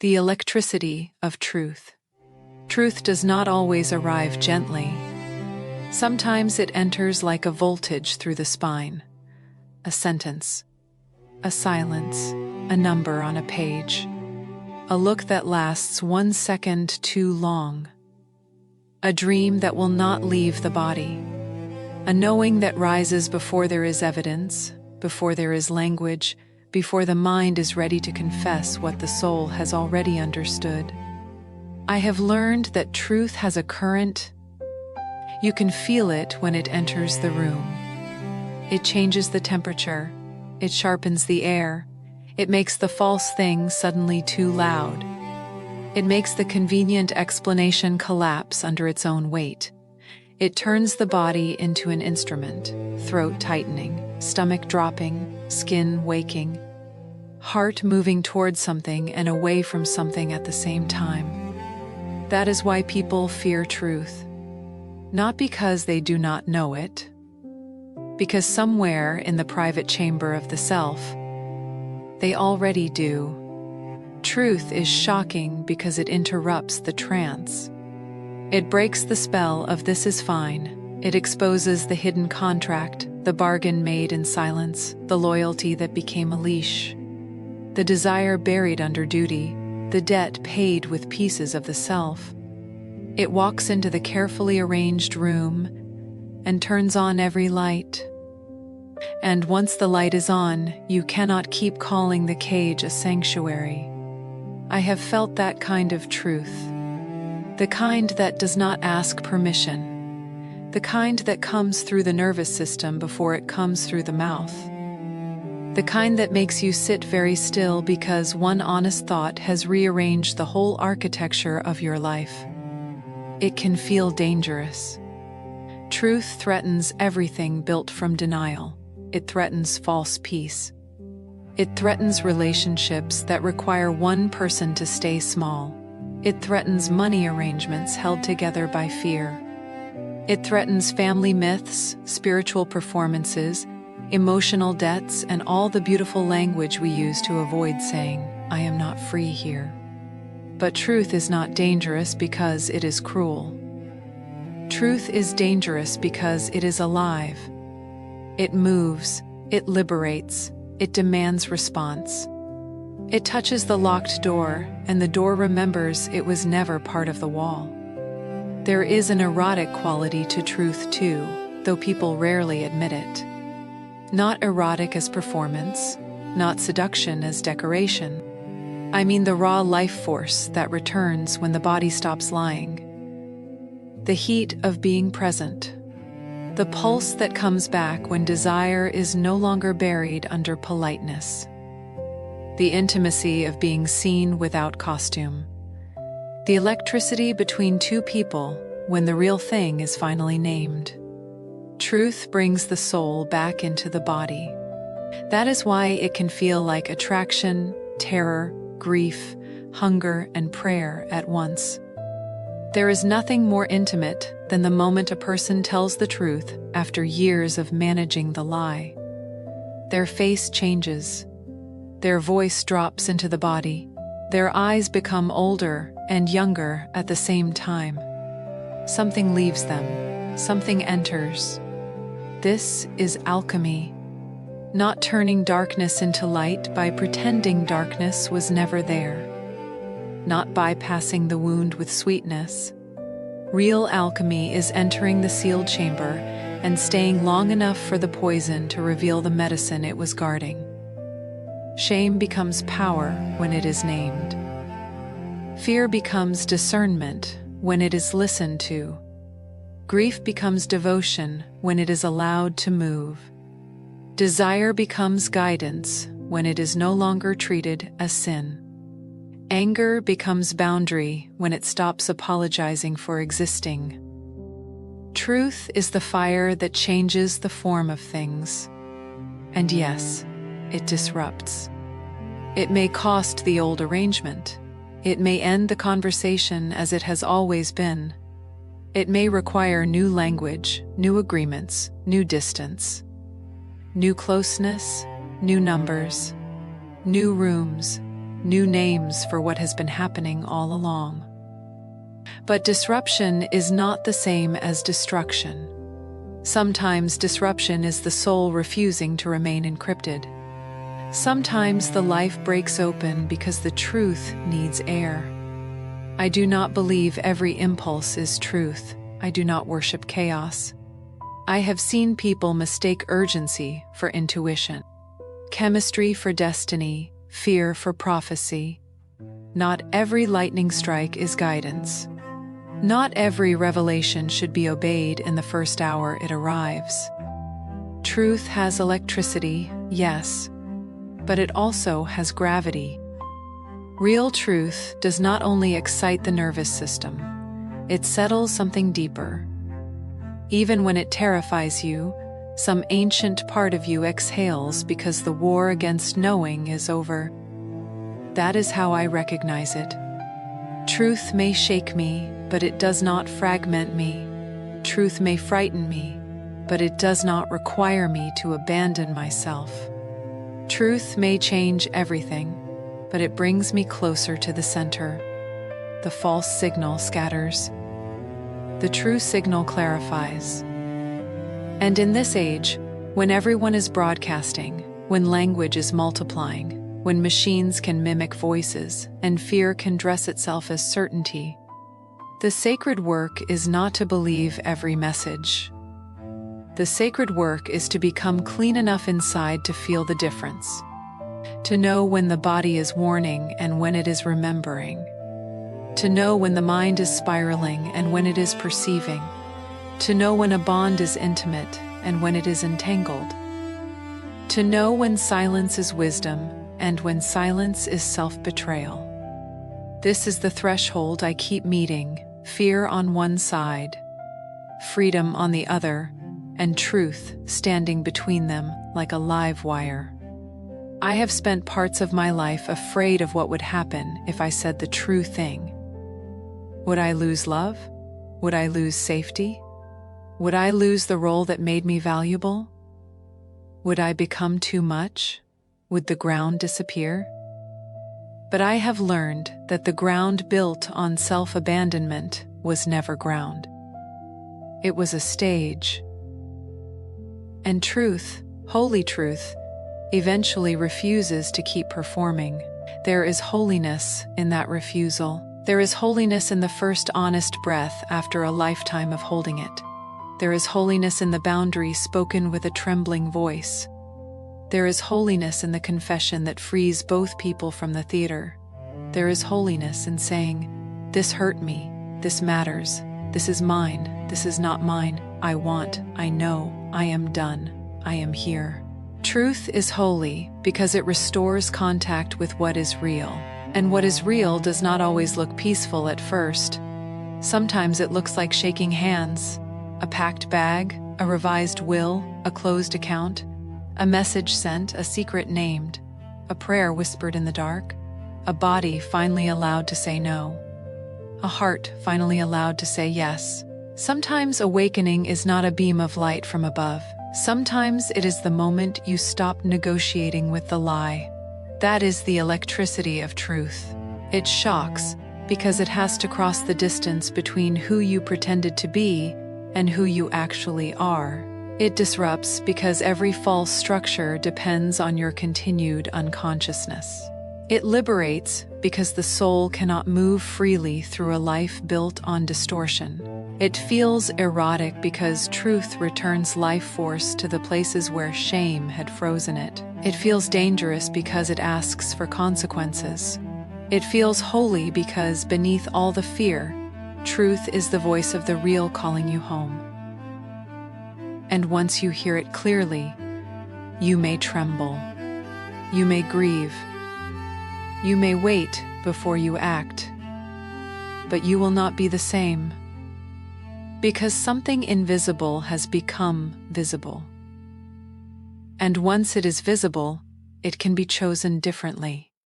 The electricity of truth. Truth does not always arrive gently. Sometimes it enters like a voltage through the spine. A sentence, a silence, a number on a page. A look that lasts 1 second too long. A dream that will not leave the body. A knowing that rises before there is evidence, before there is language, before the mind is ready to confess what the soul has already understood. I have learned that truth has a current. You can feel it when it enters the room. It changes the temperature. It sharpens the air. It makes the false thing suddenly too loud. It makes the convenient explanation collapse under its own weight. It turns the body into an instrument, throat tightening, stomach dropping, skin waking, heart moving towards something and away from something at the same time. That is why people fear truth. Not because they do not know it, because somewhere in the private chamber of the self, they already do. Truth is shocking because it interrupts the trance. It breaks the spell of this is fine. It exposes the hidden contract, the bargain made in silence, the loyalty that became a leash, the desire buried under duty, the debt paid with pieces of the self. It walks into the carefully arranged room and turns on every light. And once the light is on, you cannot keep calling the cage a sanctuary. I have felt that kind of truth. The kind that does not ask permission. The kind that comes through the nervous system before it comes through the mouth. The kind that makes you sit very still because one honest thought has rearranged the whole architecture of your life. It can feel dangerous. Truth threatens everything built from denial. It threatens false peace. It threatens relationships that require one person to stay small. It threatens money arrangements held together by fear. It threatens family myths, spiritual performances, emotional debts, and all the beautiful language we use to avoid saying, "I am not free here." But truth is not dangerous because it is cruel. Truth is dangerous because it is alive. It moves, it liberates, it demands response. It touches the locked door, and the door remembers it was never part of the wall. There is an erotic quality to truth too, though people rarely admit it. Not erotic as performance, not seduction as decoration. I mean the raw life force that returns when the body stops lying. The heat of being present. The pulse that comes back when desire is no longer buried under politeness. The intimacy of being seen without costume. The electricity between two people when the real thing is finally named. Truth brings the soul back into the body. That is why it can feel like attraction, terror, grief, hunger, and prayer at once. There is nothing more intimate than the moment a person tells the truth after years of managing the lie. Their face changes. Their voice drops into the body. Their eyes become older and younger at the same time. Something leaves them. Something enters. This is alchemy. Not turning darkness into light by pretending darkness was never there. Not bypassing the wound with sweetness. Real alchemy is entering the sealed chamber and staying long enough for the poison to reveal the medicine it was guarding. Shame becomes power when it is named. Fear becomes discernment when it is listened to. Grief becomes devotion when it is allowed to move. Desire becomes guidance when it is no longer treated as sin. Anger becomes boundary when it stops apologizing for existing. Truth is the fire that changes the form of things. And yes, it disrupts. It may cost the old arrangement. It may end the conversation as it has always been. It may require new language, new agreements, new distance, new closeness, new numbers, new rooms, new names for what has been happening all along. But disruption is not the same as destruction. Sometimes disruption is the soul refusing to remain encrypted. Sometimes the life breaks open because the truth needs air. I do not believe every impulse is truth. I do not worship chaos. I have seen people mistake urgency for intuition, chemistry for destiny, fear for prophecy. Not every lightning strike is guidance. Not every revelation should be obeyed in the first hour it arrives. Truth has electricity, yes, but it also has gravity. Real truth does not only excite the nervous system, it settles something deeper. Even when it terrifies you, some ancient part of you exhales because the war against knowing is over. That is how I recognize it. Truth may shake me, but it does not fragment me. Truth may frighten me, but it does not require me to abandon myself. Truth may change everything, but it brings me closer to the center. The false signal scatters. The true signal clarifies. And in this age, when everyone is broadcasting, when language is multiplying, when machines can mimic voices and fear can dress itself as certainty, the sacred work is not to believe every message. The sacred work is to become clean enough inside to feel the difference, to know when the body is warning and when it is remembering, to know when the mind is spiraling and when it is perceiving, to know when a bond is intimate and when it is entangled, to know when silence is wisdom and when silence is self-betrayal. This is the threshold I keep meeting, fear on one side, freedom on the other, and truth standing between them like a live wire. I have spent parts of my life afraid of what would happen if I said the true thing. Would I lose love? Would I lose safety? Would I lose the role that made me valuable? Would I become too much? Would the ground disappear? But I have learned that the ground built on self-abandonment was never ground. It was a stage. And truth, holy truth, eventually refuses to keep performing. There is holiness in that refusal. There is holiness in the first honest breath after a lifetime of holding it. There is holiness in the boundary spoken with a trembling voice. There is holiness in the confession that frees both people from the theater. There is holiness in saying, "This hurt me, this matters, this is mine, this is not mine, I want, I know, I am done, I am here." Truth is holy because it restores contact with what is real. And what is real does not always look peaceful at first. Sometimes it looks like shaking hands, a packed bag, a revised will, a closed account, a message sent, a secret named, a prayer whispered in the dark, a body finally allowed to say no, a heart finally allowed to say yes. Sometimes awakening is not a beam of light from above. Sometimes it is the moment you stop negotiating with the lie. That is the electricity of truth. It shocks because it has to cross the distance between who you pretended to be and who you actually are. It disrupts because every false structure depends on your continued unconsciousness. It liberates because the soul cannot move freely through a life built on distortion. It feels erotic because truth returns life force to the places where shame had frozen it. It feels dangerous because it asks for consequences. It feels holy because beneath all the fear, truth is the voice of the real calling you home. And once you hear it clearly, you may tremble. You may grieve. You may wait before you act. But you will not be the same. Because something invisible has become visible. And once it is visible, it can be chosen differently.